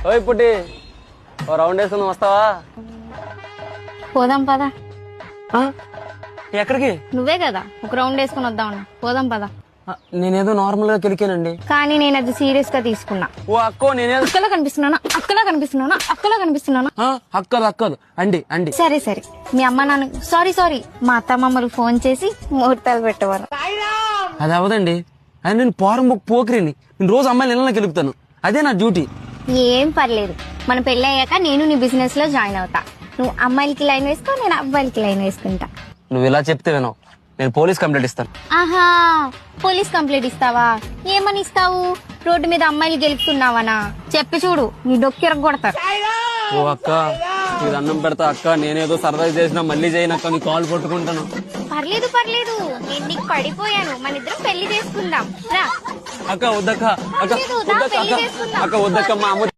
ఓయ్ పుట్టి ఓ రౌండ్ వేసుకుందాం, వస్తావా? పోదాం పదా. ఎక్కడికి? నువ్వే కదా ఒక రౌండ్ వేసుకుని వద్దామన్నా. పోదాం పదా. నేనేదో నార్మల్ గా కెలికానండి. కానీ నేను అది సీరియస్ గా తీసుకున్నా. ఓ అక్కో నేనేదో అక్కలా కనిపిస్తున్నానా? అక్కలా కనిపిస్తున్నానా? అక్కలా కనిపిస్తున్నానా? అక్కదు అండి అండి. సరే సరే, మీ అమ్మ నాన్న సారీ మా అత్తమ్మమ్మలు ఫోన్ చేసి ముహూర్తాలు పెట్టవారు. అది అవదండి. అది నేను పోకరిని. నేను రోజు అమ్మాయిలు ఇళ్ళకి గెలుపుతాను. అదే నా డ్యూటీ. ఏం పర్లేదు, మన పెళ్లి అయ్యాక నేను నీ బిజినెస్ లో జాయిన్ అవుతా. నువ్వు అమ్మాయిలకి లైన్ వేసుకో, నేను అబ్బాయిలకి లైన్ వేసుకుంటా. నువ్వు ఇలా చెప్తే వినవు. నేను పోలీస్ కంప్లైంట్ ఇస్తాను. ఆహా, పోలీస్ కంప్లైంట్ ఇస్తావా? ఏమని ఇస్తావు? రోడ్డు మీద అమ్మాయిలు గెలుపుతున్నావనా? చెప్పి చూడు, నీ డొక్కెరగ కొడతారు. ఓ అక్క, నీకు అన్నం పెడతా అక్క. నేనేదో సరదా చేసినా మళ్ళీ చేయనక్క, నీ కాల్ పట్టుకుంటాను. పర్లేదు, నేను నీకు పడిపోయాను. మన ఇద్దరం పెళ్లి చేసుకుందాం రా. అక్క వద్దక్క, అక్క పర్లేదు, రా, వద్దక్క, పెళ్లి అక్క చేసుకుందాం. అక్క వద్దక్క, మా అమ్మ